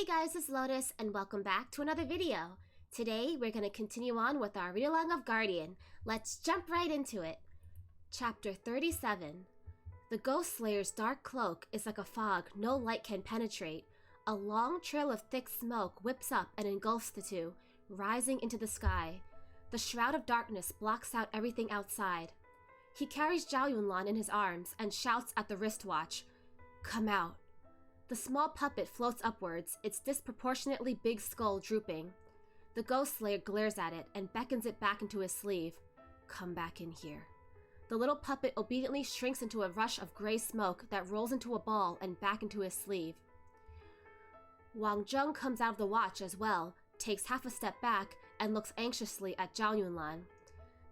Hey guys, it's Lotus and welcome back to another video. Today we're going to continue on with our read-along of Guardian. Let's jump right into it. Chapter 37. The Ghost Slayer's dark cloak is like a fog no light can penetrate. A long trail of thick smoke whips up and engulfs the two, rising into the sky. The shroud of darkness blocks out everything outside. He carries Zhao Yunlan in his arms and shouts at the wristwatch, "Come out." The small puppet floats upwards, its disproportionately big skull drooping. The Ghost Slayer glares at it and beckons it back into his sleeve. "Come back in here." The little puppet obediently shrinks into a rush of gray smoke that rolls into a ball and back into his sleeve. Wang Zheng comes out of the watch as well, takes half a step back, and looks anxiously at Zhao Yunlan.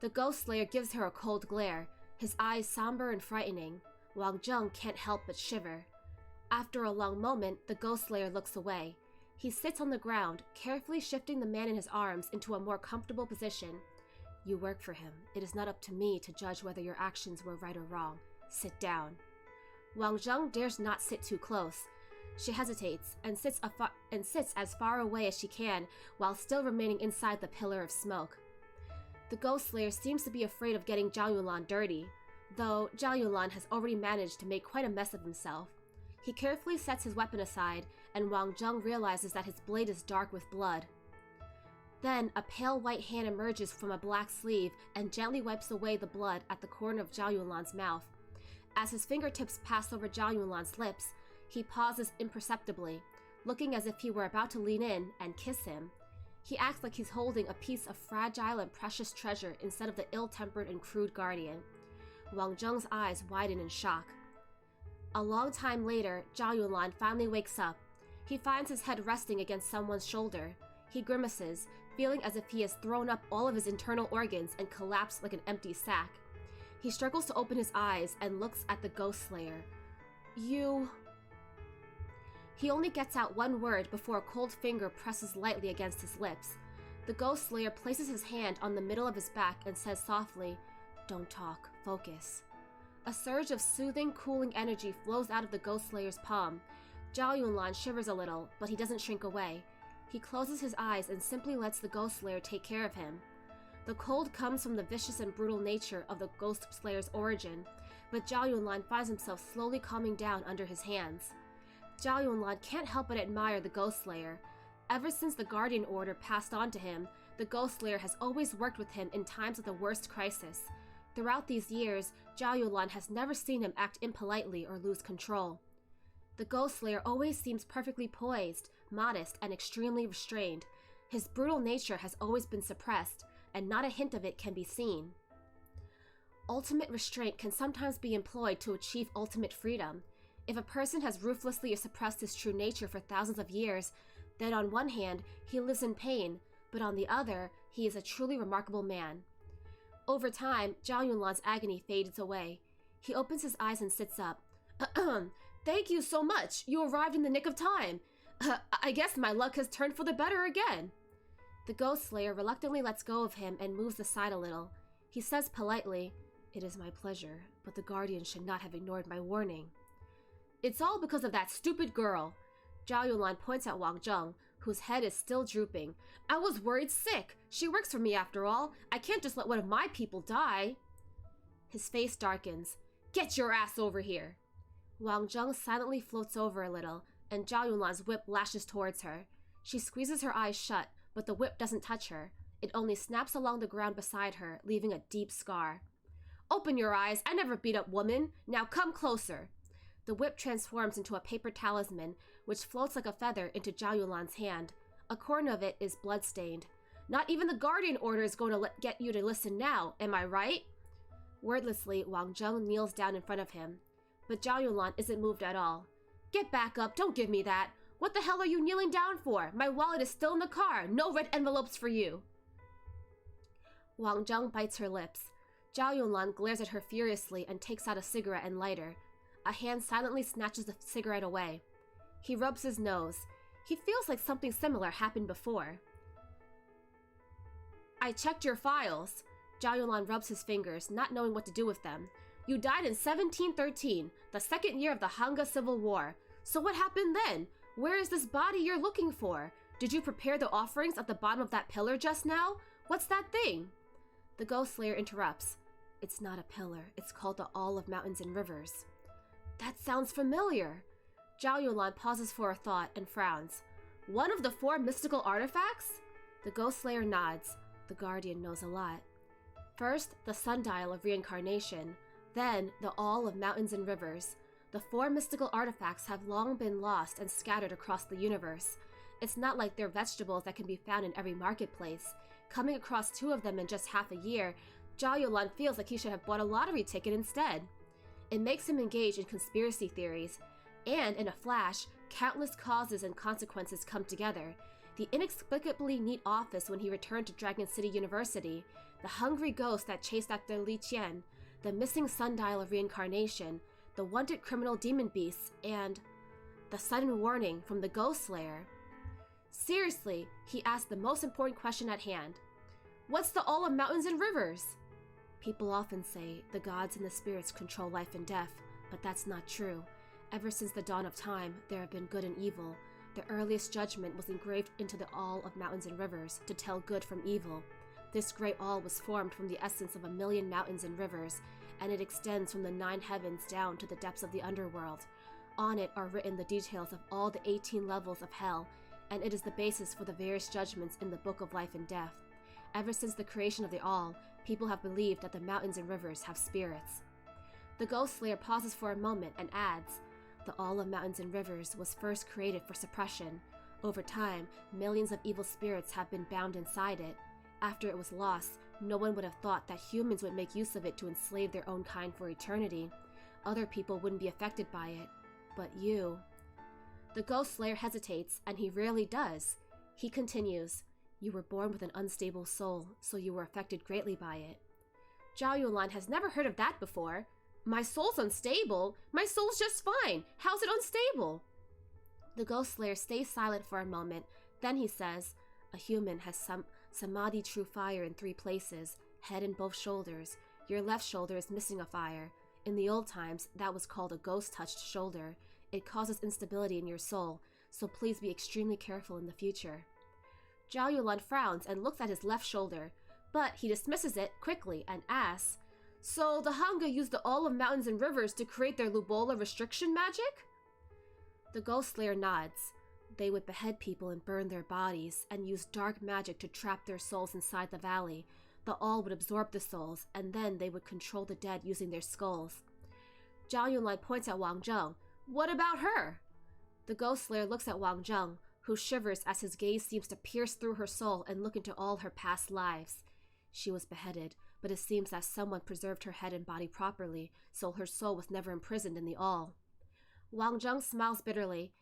The Ghost Slayer gives her a cold glare, his eyes somber and frightening. Wang Zheng can't help but shiver. After a long moment, the Ghost Slayer looks away. He sits on the ground, carefully shifting the man in his arms into a more comfortable position. "You work for him. It is not up to me to judge whether your actions were right or wrong. Sit down." Wang Zheng dares not sit too close. She hesitates and sits as far away as she can while still remaining inside the pillar of smoke. The Ghost Slayer seems to be afraid of getting Zhao Yunlan dirty, though Zhao Yunlan has already managed to make quite a mess of himself. He carefully sets his weapon aside, and Wang Zheng realizes that his blade is dark with blood. Then, a pale white hand emerges from a black sleeve and gently wipes away the blood at the corner of Zhao Yunlan's mouth. As his fingertips pass over Zhao Yunlan's lips, he pauses imperceptibly, looking as if he were about to lean in and kiss him. He acts like he's holding a piece of fragile and precious treasure instead of the ill-tempered and crude guardian. Wang Zheng's eyes widen in shock. A long time later, Zhao Yunlan finally wakes up. He finds his head resting against someone's shoulder. He grimaces, feeling as if he has thrown up all of his internal organs and collapsed like an empty sack. He struggles to open his eyes and looks at the Ghost Slayer. "You..." He only gets out one word before a cold finger presses lightly against his lips. The Ghost Slayer places his hand on the middle of his back and says softly, "Don't talk, focus." A surge of soothing, cooling energy flows out of the Ghost Slayer's palm. Zhao Yunlan shivers a little, but he doesn't shrink away. He closes his eyes and simply lets the Ghost Slayer take care of him. The cold comes from the vicious and brutal nature of the Ghost Slayer's origin, but Zhao Yunlan finds himself slowly calming down under his hands. Zhao Yunlan can't help but admire the Ghost Slayer. Ever since the Guardian Order passed on to him, the Ghost Slayer has always worked with him in times of the worst crisis. Throughout these years, Zhao Yunlan has never seen him act impolitely or lose control. The Ghost Slayer always seems perfectly poised, modest, and extremely restrained. His brutal nature has always been suppressed, and not a hint of it can be seen. Ultimate restraint can sometimes be employed to achieve ultimate freedom. If a person has ruthlessly suppressed his true nature for thousands of years, then on one hand, he lives in pain, but on the other, he is a truly remarkable man. Over time, Zhao Yunlan's agony fades away. He opens his eyes and sits up. "Thank you so much! You arrived in the nick of time! I guess my luck has turned for the better again!" The Ghost Slayer reluctantly lets go of him and moves aside a little. He says politely, "It is my pleasure, but the Guardian should not have ignored my warning." "It's all because of that stupid girl!" Zhao Yunlan points at Wang Zheng, whose head is still drooping. "I was worried sick! She works for me after all! I can't just let one of my people die!" His face darkens. "Get your ass over here!" Wang Zheng silently floats over a little, and Zhao Yunlan's whip lashes towards her. She squeezes her eyes shut, but the whip doesn't touch her. It only snaps along the ground beside her, leaving a deep scar. "Open your eyes! I never beat up women! Now come closer!" The whip transforms into a paper talisman, which floats like a feather into Zhao Yunlan's hand. A corner of it is blood-stained. "Not even the Guardian Order is going to get you to listen now, am I right?" Wordlessly, Wang Zheng kneels down in front of him. But Zhao Yunlan isn't moved at all. "Get back up, don't give me that! What the hell are you kneeling down for? My wallet is still in the car, no red envelopes for you!" Wang Zheng bites her lips. Zhao Yunlan glares at her furiously and takes out a cigarette and lighter. A hand silently snatches the cigarette away. He rubs his nose. He feels like something similar happened before. "I checked your files." Zhao Yunlan rubs his fingers, not knowing what to do with them. "You died in 1713, the second year of the Hanga Civil War. So what happened then? Where is this body you're looking for? Did you prepare the offerings at the bottom of that pillar just now? What's that thing? The Ghost Slayer interrupts. It's not a pillar. It's called the All of Mountains and Rivers. That sounds familiar. Zhao Yulan pauses for a thought and frowns. One of the 4 mystical artifacts? The Ghost Slayer nods. The Guardian knows a lot. First, the Sundial of Reincarnation. Then, the All of Mountains and Rivers. The 4 mystical artifacts have long been lost and scattered across the universe. It's not like they're vegetables that can be found in every marketplace. Coming across 2 of them in just half a year, Zhao Yulan feels like he should have bought a lottery ticket instead. It makes him engage in conspiracy theories, and in a flash, countless causes and consequences come together. The inexplicably neat office when he returned to Dragon City University, the hungry ghost that chased after Li Qian, the missing Sundial of Reincarnation, the wanted criminal demon beasts, and the sudden warning from the Ghost Slayer. Seriously, he asked the most important question at hand. What's the All of Mountains and Rivers? People often say the gods and the spirits control life and death, but that's not true. Ever since the dawn of time, there have been good and evil. The earliest judgment was engraved into the All of Mountains and Rivers to tell good from evil. This great all was formed from the essence of 1,000,000 mountains and rivers, and it extends from the 9 heavens down to the depths of the underworld. On it are written the details of all the 18 levels of hell, and it is the basis for the various judgments in the Book of Life and Death. Ever since the creation of the All, people have believed that the mountains and rivers have spirits. The Ghost Slayer pauses for a moment and adds, the All of Mountains and Rivers was first created for suppression. Over time, millions of evil spirits have been bound inside it. After it was lost, no one would have thought that humans would make use of it to enslave their own kind for eternity. Other people wouldn't be affected by it. But you... The Ghost Slayer hesitates, and he rarely does. He continues, you were born with an unstable soul, so you were affected greatly by it. Zhao Yulan has never heard of that before. My soul's unstable? My soul's just fine. How's it unstable? The Ghost Slayer stays silent for a moment. Then he says, a human has samadhi true fire in 3 places, head and both shoulders. Your left shoulder is missing a fire. In the old times, that was called a ghost-touched shoulder. It causes instability in your soul, so please be extremely careful in the future. Zhao Yulan frowns and looks at his left shoulder, but he dismisses it quickly and asks, so the Hanga used the All of Mountains and Rivers to create their Lubola restriction magic? The Ghost Slayer nods. They would behead people and burn their bodies, and use dark magic to trap their souls inside the valley. The All would absorb the souls, and then they would control the dead using their skulls. Zhao Yunlai points at Wang Zheng. What about her? The Ghost Slayer looks at Wang Zheng, who shivers as his gaze seems to pierce through her soul and look into all her past lives. She was beheaded, but it seems that someone preserved her head and body properly, so her soul was never imprisoned in the All. Wang Zheng smiles bitterly.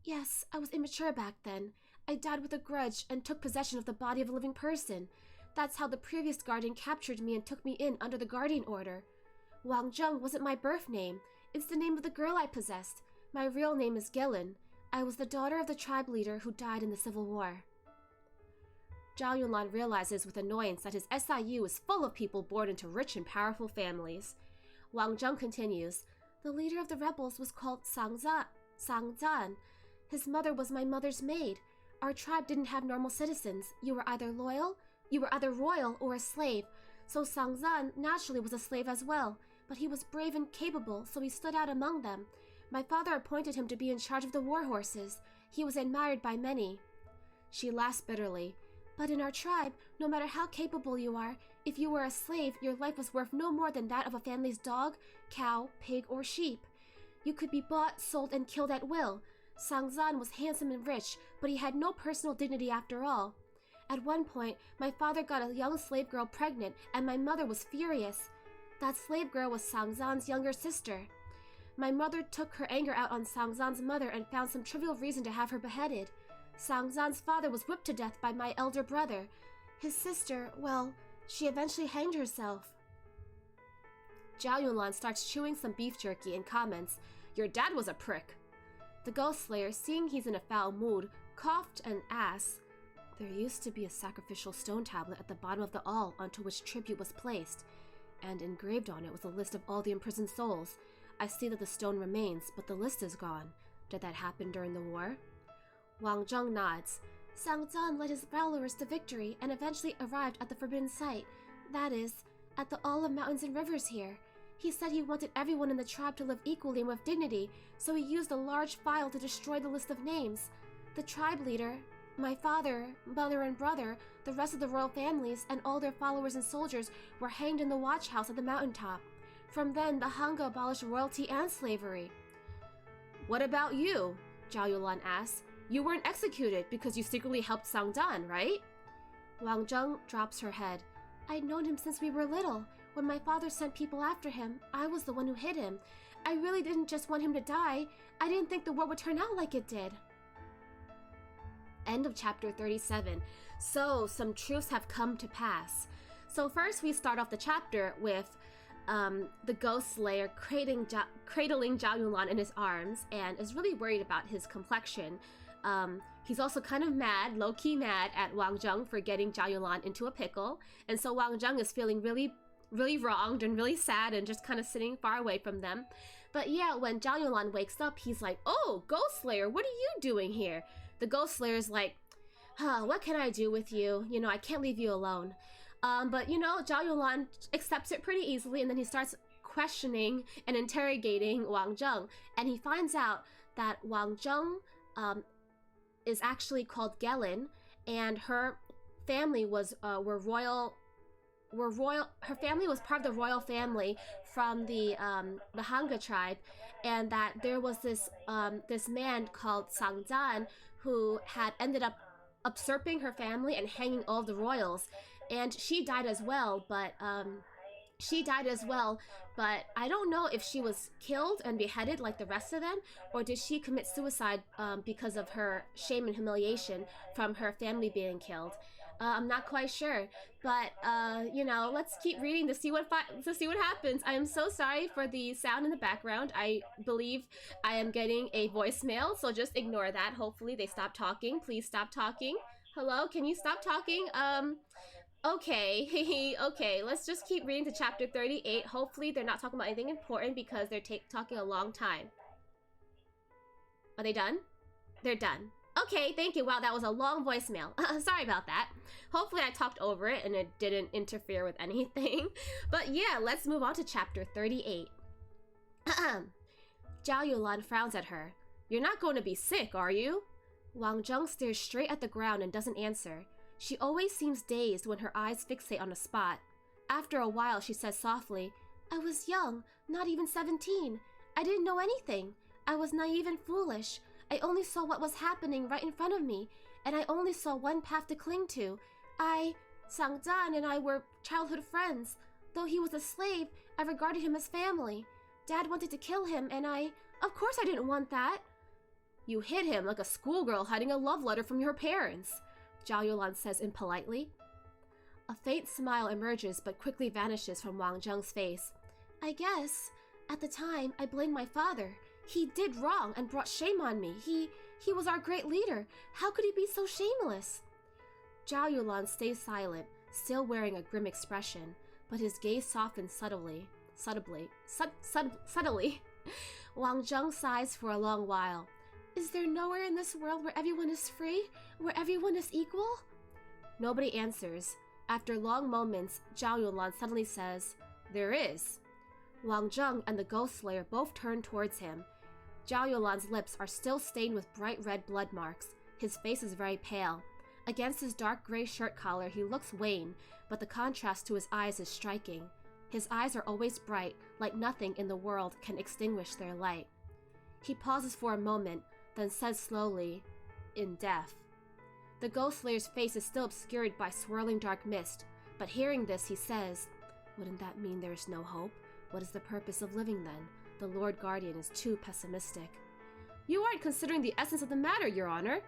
Yes, I was immature back then. I died with a grudge and took possession of the body of a living person. That's how the previous guardian captured me and took me in under the guardian order. Wang Zheng wasn't my birth name. It's the name of the girl I possessed. My real name is Gillen. I was the daughter of the tribe leader who died in the Civil War. Zhao Yunlan realizes with annoyance that his SIU is full of people born into rich and powerful families. Wang Zheng continues, the leader of the rebels was called Sang Zan. His mother was my mother's maid. Our tribe didn't have normal citizens. You were either royal or a slave, so Sang Zan naturally was a slave as well, but he was brave and capable, so he stood out among them. My father appointed him to be in charge of the war horses. He was admired by many. She laughs bitterly. But in our tribe, no matter how capable you are, if you were a slave, your life was worth no more than that of a family's dog, cow, pig, or sheep. You could be bought, sold, and killed at will. Sang Zan was handsome and rich, but he had no personal dignity after all. At one point, my father got a young slave girl pregnant, and my mother was furious. That slave girl was Sang Zan's younger sister. My mother took her anger out on Sang Zan's mother and found some trivial reason to have her beheaded. Sang Zan's father was whipped to death by my elder brother. His sister, well, she eventually hanged herself. Zhao Yunlan starts chewing some beef jerky and comments, your dad was a prick. The Ghost Slayer, seeing he's in a foul mood, coughed and asked, there used to be a sacrificial stone tablet at the bottom of the All onto which tribute was placed, and engraved on it was a list of all the imprisoned souls. I see that the stone remains, but the list is gone. Did that happen during the war? Wang Zheng nods. Sangzan led his followers to victory and eventually arrived at the forbidden site. That is, at the olive mountains and rivers here. He said he wanted everyone in the tribe to live equally and with dignity, so he used a large file to destroy the list of names. The tribe leader, my father, mother, and brother, the rest of the royal families, and all their followers and soldiers were hanged in the watch house at the mountaintop. From then, the Hanga abolished royalty and slavery. What about you? Zhao Yulan asked. You weren't executed because you secretly helped Sangdan, right? Wang Zheng drops her head. I'd known him since we were little. When my father sent people after him, I was the one who hid him. I really didn't just want him to die. I didn't think the world would turn out like it did. End of chapter 37. So, some truths have come to pass. So first we start off the chapter with the Ghost Slayer cradling Zhao Yulan in his arms and is really worried about his complexion. He's also kind of mad, low-key mad at Wang Zheng for getting Zhao Yulan into a pickle. And so Wang Zheng is feeling really wronged and really sad and just kind of sitting far away from them. But yeah, when Zhao Yulan wakes up, he's like, oh, Ghost Slayer, what are you doing here? The Ghost Slayer's like, what can I do with you? You know, I can't leave you alone. But you know, Zhao Yulan accepts it pretty easily, and then he starts questioning and interrogating Wang Zheng. And he finds out that Wang Zheng is actually called Gelin, and her family was her family was part of the royal family from the Hanga tribe, and that there was this man called Sangzan who had ended up usurping her family and hanging all of the royals, and she died as well, but I don't know if she was killed and beheaded like the rest of them, or did she commit suicide because of her shame and humiliation from her family being killed. I'm not quite sure, but you know, let's keep reading to see what happens. I am so sorry for the sound in the background. I believe I am getting a voicemail, so just ignore that. Hopefully they stop talking. Please stop talking. Hello, can you stop talking? Okay, okay, let's just keep reading to chapter 38. Hopefully they're not talking about anything important because they're talking a long time. Are they done? They're done. Okay, thank you. Wow, that was a long voicemail. Sorry about that. Hopefully I talked over it and it didn't interfere with anything. But yeah, let's move on to chapter 38. Zhao Yulan frowns at her. You're not going to be sick, are you? Wang Zheng stares straight at the ground and doesn't answer. She always seems dazed when her eyes fixate on a spot. After a while, she says softly, I was young, not even 17. I didn't know anything. I was naive and foolish. I only saw what was happening right in front of me, and I only saw one path to cling to. Sangzan and I were childhood friends. Though he was a slave, I regarded him as family. Dad wanted to kill him, and of course I didn't want that. You hid him like a schoolgirl hiding a love letter from your parents, Zhao Yulan says impolitely. A faint smile emerges but quickly vanishes from Wang Zheng's face. I guess, at the time, I blamed my father. He did wrong and brought shame on me. He was our great leader. How could he be so shameless? Zhao Yulan stays silent, still wearing a grim expression, but his gaze softens subtly. Wang Zheng sighs for a long while. Is there nowhere in this world where everyone is free? Where everyone is equal? Nobody answers. After long moments, Zhao Yulan suddenly says, There is. Wang Zheng and the Ghost Slayer both turn towards him. Zhao Yulan's lips are still stained with bright red blood marks. His face is very pale. Against his dark gray shirt collar, he looks wan, but the contrast to his eyes is striking. His eyes are always bright, like nothing in the world can extinguish their light. He pauses for a moment, then says slowly, In death. The Ghost Slayer's face is still obscured by swirling dark mist, but hearing this, he says, Wouldn't that mean there is no hope? What is the purpose of living then? The Lord Guardian is too pessimistic. You aren't considering the essence of the matter, Your Honor.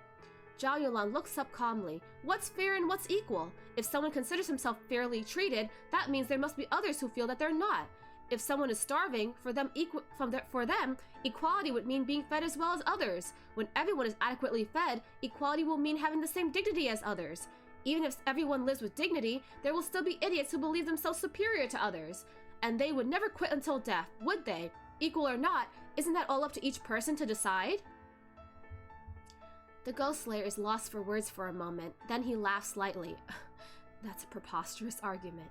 Zhao Yulan looks up calmly. What's fair and what's equal? If someone considers himself fairly treated, that means there must be others who feel that they're not. If someone is starving, for them, equality would mean being fed as well as others. When everyone is adequately fed, equality will mean having the same dignity as others. Even if everyone lives with dignity, there will still be idiots who believe themselves superior to others. And they would never quit until death, would they? Equal or not, isn't that all up to each person to decide? The Ghost Slayer is lost for words for a moment, then he laughs lightly. That's a preposterous argument.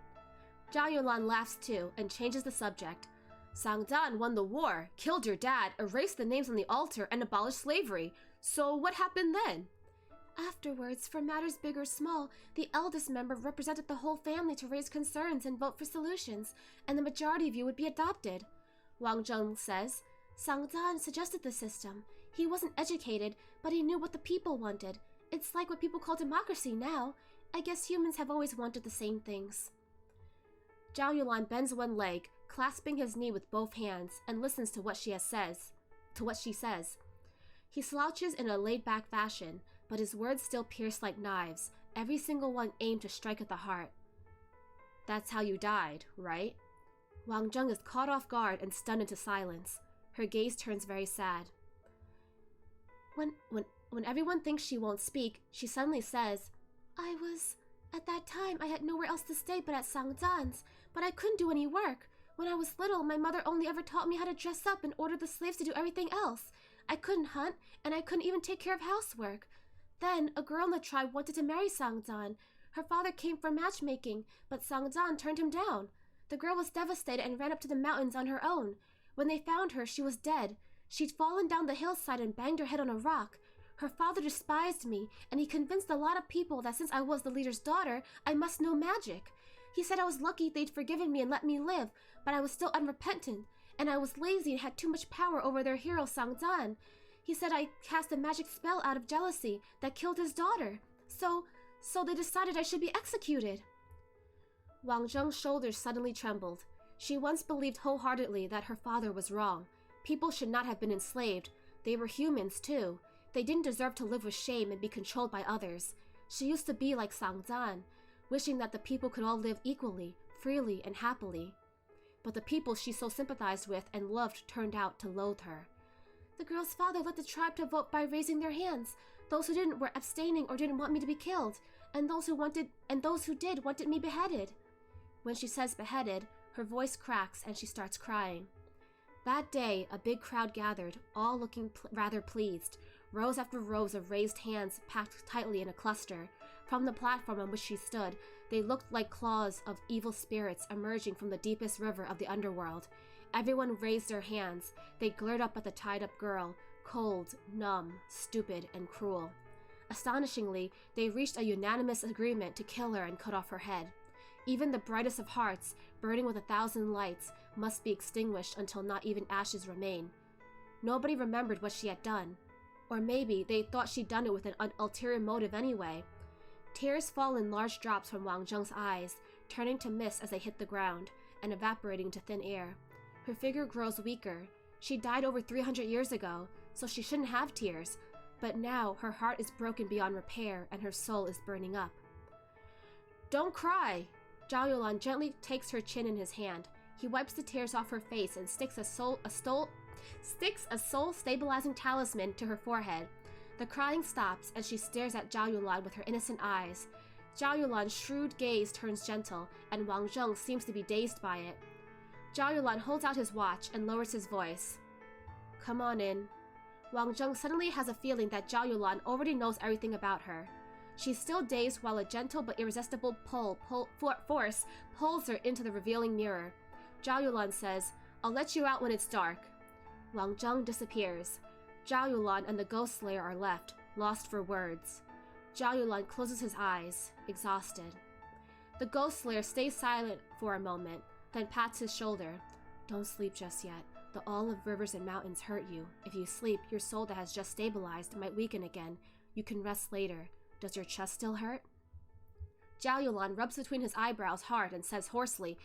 Zhao Yulan laughs too and changes the subject. Sangdan won the war, killed your dad, erased the names on the altar, and abolished slavery. So what happened then? Afterwards, for matters big or small, the eldest member represented the whole family to raise concerns and vote for solutions, and the majority view would be adopted. Wang Zheng says, Sangdan suggested the system. He wasn't educated, but he knew what the people wanted. It's like what people call democracy now. I guess humans have always wanted the same things. Zhao Yulan bends one leg, clasping his knee with both hands, and listens to what she says. He slouches in a laid-back fashion, but his words still pierce like knives, every single one aimed to strike at the heart. That's how you died, right? Wang Zheng is caught off guard and stunned into silence. Her gaze turns very sad. When everyone thinks she won't speak, she suddenly says, At that time, I had nowhere else to stay but at Sangdan's, but I couldn't do any work. When I was little, my mother only ever taught me how to dress up and ordered the slaves to do everything else. I couldn't hunt, and I couldn't even take care of housework. Then, a girl in the tribe wanted to marry Sangdan. Her father came for matchmaking, but Sangdan turned him down. The girl was devastated and ran up to the mountains on her own. When they found her, she was dead. She'd fallen down the hillside and banged her head on a rock. Her father despised me, and he convinced a lot of people that since I was the leader's daughter, I must know magic. He said I was lucky they'd forgiven me and let me live, but I was still unrepentant, and I was lazy and had too much power over their hero Sangdan. He said I cast a magic spell out of jealousy that killed his daughter. So they decided I should be executed. Wang Zheng's shoulders suddenly trembled. She once believed wholeheartedly that her father was wrong. People should not have been enslaved. They were humans, too. They didn't deserve to live with shame and be controlled by others. She used to be like Sangdan, wishing that the people could all live equally, freely, and happily. But the people she so sympathized with and loved turned out to loathe her. The girl's father led the tribe to vote by raising their hands. Those who didn't were abstaining or didn't want me to be killed, and those who did wanted me beheaded. When she says beheaded, her voice cracks and she starts crying. That day, a big crowd gathered, all looking rather pleased. Rows after rows of raised hands packed tightly in a cluster. From the platform on which she stood, they looked like claws of evil spirits emerging from the deepest river of the underworld. Everyone raised their hands. They glared up at the tied-up girl, cold, numb, stupid, and cruel. Astonishingly, they reached a unanimous agreement to kill her and cut off her head. Even the brightest of hearts, burning with 1,000 lights, must be extinguished until not even ashes remain. Nobody remembered what she had done. Or maybe they thought she'd done it with an ulterior motive anyway. Tears fall in large drops from Wang Zheng's eyes, turning to mist as they hit the ground, and evaporating to thin air. Her figure grows weaker. She died over 300 years ago, so she shouldn't have tears. But now her heart is broken beyond repair, and her soul is burning up. Don't cry! Zhao Yulan gently takes her chin in his hand. He wipes the tears off her face and sticks a soul-stabilizing talisman to her forehead. The crying stops, and she stares at Zhao Yulan with her innocent eyes. Zhao Yulan's shrewd gaze turns gentle, and Wang Zheng seems to be dazed by it. Zhao Yulan holds out his watch and lowers his voice. Come on in. Wang Zheng suddenly has a feeling that Zhao Yulan already knows everything about her. She's still dazed while a gentle but irresistible force pulls her into the revealing mirror. Zhao Yulan says, I'll let you out when it's dark. Wang Zheng disappears. Zhao Yulan and the Ghost Slayer are left, lost for words. Zhao Yulan closes his eyes, exhausted. The Ghost Slayer stays silent for a moment, then pats his shoulder. Don't sleep just yet. The all of rivers and mountains hurt you. If you sleep, your soul that has just stabilized might weaken again. You can rest later. Does your chest still hurt? Zhao Yulan rubs between his eyebrows hard and says hoarsely,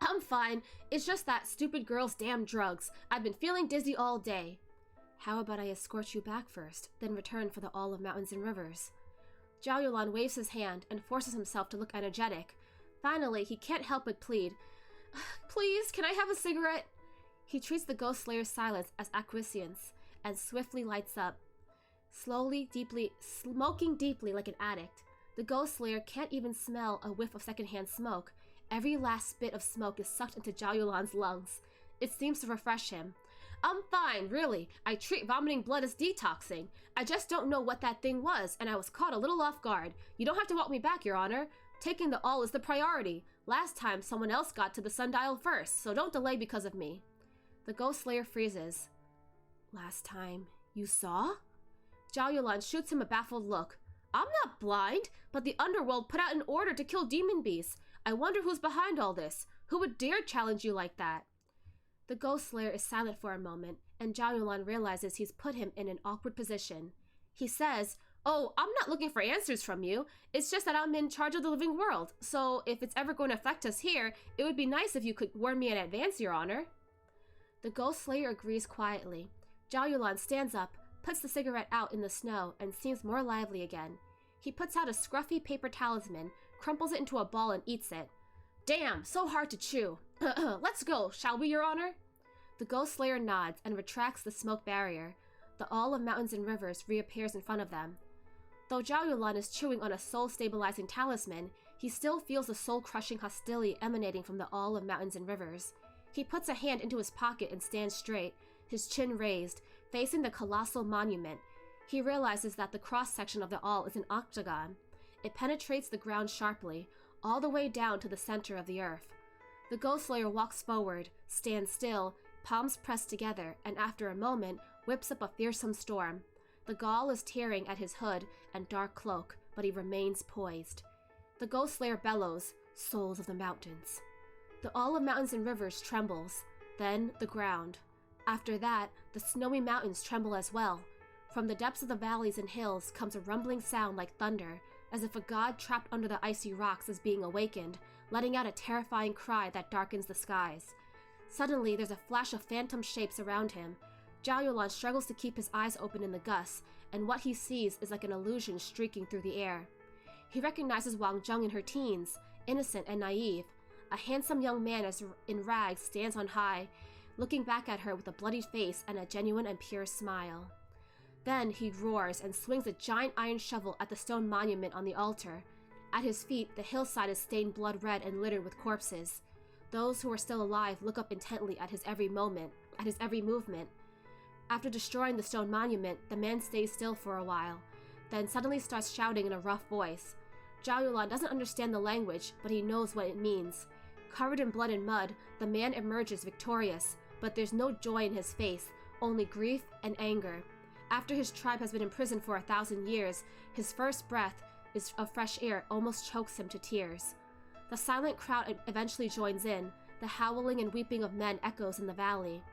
I'm fine. It's just that stupid girl's damn drugs. I've been feeling dizzy all day. How about I escort you back first, then return for the all of mountains and rivers? Zhao Yulan waves his hand and forces himself to look energetic. Finally, he can't help but plead, Please, can I have a cigarette? He treats the Ghost Slayer's silence as acquiescence and swiftly lights up. Smoking deeply like an addict. The Ghost Slayer can't even smell a whiff of secondhand smoke. Every last bit of smoke is sucked into Zhao Yulan's lungs. It seems to refresh him. I'm fine, really. I treat vomiting blood as detoxing. I just don't know what that thing was, and I was caught a little off guard. You don't have to walk me back, Your Honor. Taking the all is the priority. Last time, someone else got to the sundial first, so don't delay because of me. The Ghost Slayer freezes. Last time, you saw? Zhao Yulan shoots him a baffled look. I'm not blind, but the underworld put out an order to kill demon beasts. I wonder who's behind all this. Who would dare challenge you like that? The Ghost Slayer is silent for a moment, and Zhao Yulan realizes he's put him in an awkward position. He says, Oh, I'm not looking for answers from you. It's just that I'm in charge of the living world, so if it's ever going to affect us here, it would be nice if you could warn me in advance, Your Honor. The Ghost Slayer agrees quietly. Zhao Yulan stands up, puts the cigarette out in the snow, and seems more lively again. He puts out a scruffy paper talisman, crumples it into a ball, and eats it. Damn, so hard to chew. Let's go, shall we, Your Honor? The Ghost Slayer nods and retracts the smoke barrier. The All of Mountains and Rivers reappears in front of them. Though Zhao Yulan is chewing on a soul-stabilizing talisman, he still feels the soul-crushing hostility emanating from the All of Mountains and Rivers. He puts a hand into his pocket and stands straight, his chin raised, facing the colossal monument. He realizes that the cross-section of the All is an octagon. It penetrates the ground sharply, all the way down to the center of the earth. The Ghost Slayer walks forward, stands still, palms pressed together, and after a moment, whips up a fearsome storm. The gall is tearing at his hood and dark cloak, but he remains poised. The Ghost Slayer bellows, Souls of the Mountains. The All of Mountains and Rivers trembles, then the ground. After that, the snowy mountains tremble as well. From the depths of the valleys and hills comes a rumbling sound like thunder, as if a god trapped under the icy rocks is being awakened, letting out a terrifying cry that darkens the skies. Suddenly, there's a flash of phantom shapes around him. Zhao Yulan struggles to keep his eyes open in the gusts, and what he sees is like an illusion streaking through the air. He recognizes Wang Zheng in her teens, innocent and naive. A handsome young man in rags stands on high, looking back at her with a bloody face and a genuine and pure smile. Then he roars and swings a giant iron shovel at the stone monument on the altar. At his feet, the hillside is stained blood red and littered with corpses. Those who are still alive look up intently at his every movement. After destroying the stone monument, the man stays still for a while, then suddenly starts shouting in a rough voice. Zhao Yulan doesn't understand the language, but he knows what it means. Covered in blood and mud, the man emerges victorious, but there's no joy in his face, only grief and anger. After his tribe has been imprisoned for 1,000 years, his first breath of fresh air almost chokes him to tears. The silent crowd eventually joins in. The howling and weeping of men echoes in the valley.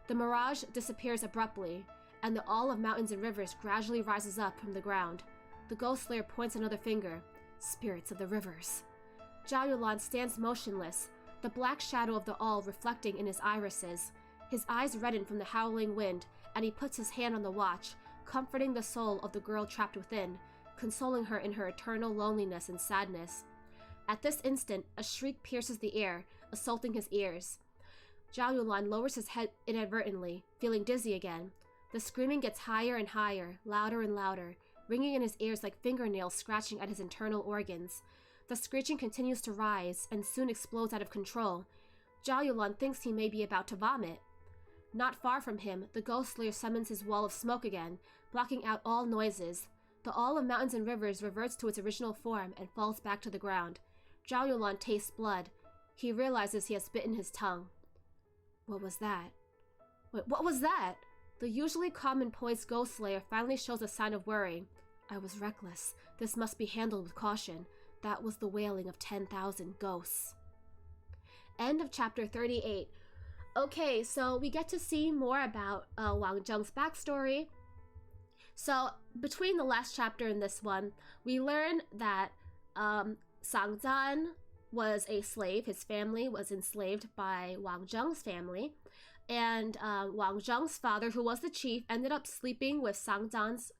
The mirage disappears abruptly, and the All of Mountains and Rivers gradually rises up from the ground. The Ghost Slayer points another finger. Spirits of the rivers. Zhao Yulan stands motionless, the black shadow of the All reflecting in his irises. His eyes redden from the howling wind, and he puts his hand on the watch, comforting the soul of the girl trapped within, consoling her in her eternal loneliness and sadness. At this instant, a shriek pierces the air, assaulting his ears. Zhao Yulan lowers his head inadvertently, feeling dizzy again. The screaming gets higher and higher, louder and louder, ringing in his ears like fingernails scratching at his internal organs. The screeching continues to rise, and soon explodes out of control. Zhao Yulan thinks he may be about to vomit. Not far from him, the Ghost Slayer summons his wall of smoke again, blocking out all noises. The All of Mountains and Rivers reverts to its original form and falls back to the ground. Zhao Yulan tastes blood. He realizes he has bitten his tongue. What was that? Wait, what was that? The usually calm and poised Ghost Slayer finally shows a sign of worry. I was reckless. This must be handled with caution. That was the wailing of 10,000 ghosts. End of chapter 38. Okay, so we get to see more about Wang Zheng's backstory. So between the last chapter and this one, we learn that Sang Zan was a slave. His family was enslaved by Wang Zheng's family. And Wang Zheng's father, who was the chief, ended up sleeping with Sang Zan's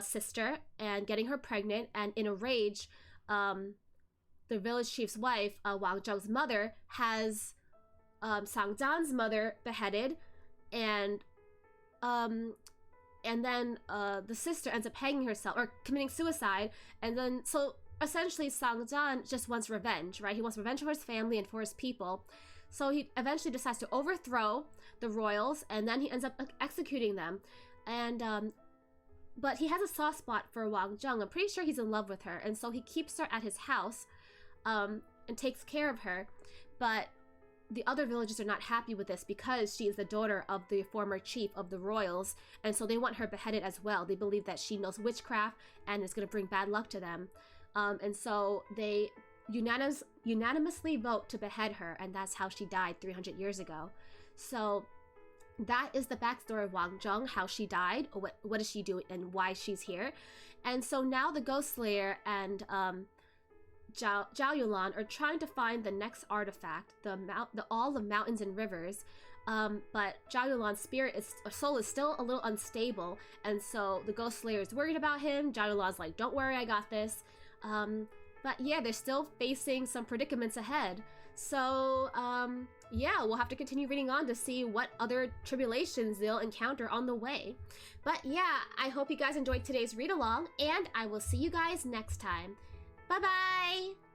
sister and getting her pregnant. And in a rage, the village chief's wife, Wang Zheng's mother, has Sang Zan's mother beheaded, and then the sister ends up hanging herself or committing suicide. And then so essentially Sang Zan just wants revenge, right? He wants revenge for his family and for his people. So he eventually decides to overthrow the royals, and then he ends up executing them. And but he has a soft spot for Wang Zheng. I'm pretty sure he's in love with her, and so he keeps her at his house and takes care of her. But the other villagers are not happy with this because she is the daughter of the former chief of the royals, and so they want her beheaded as well. They believe that she knows witchcraft and is going to bring bad luck to them. And so they unanimously vote to behead her, and that's how she died 300 years ago. So that is the backstory of Wang Zheng, how she died, what is she doing, and why she's here. And so now the Ghost Slayer and Zhao Yulan are trying to find the next artifact, all the mountains and rivers, but Zhao Yulan's soul is still a little unstable, and so the Ghost Slayer is worried about him. Zhao Yulan's like, don't worry, I got this. But yeah, they're still facing some predicaments ahead. So yeah, we'll have to continue reading on to see what other tribulations they'll encounter on the way. But yeah, I hope you guys enjoyed today's read along, and I will see you guys next time. Bye-bye!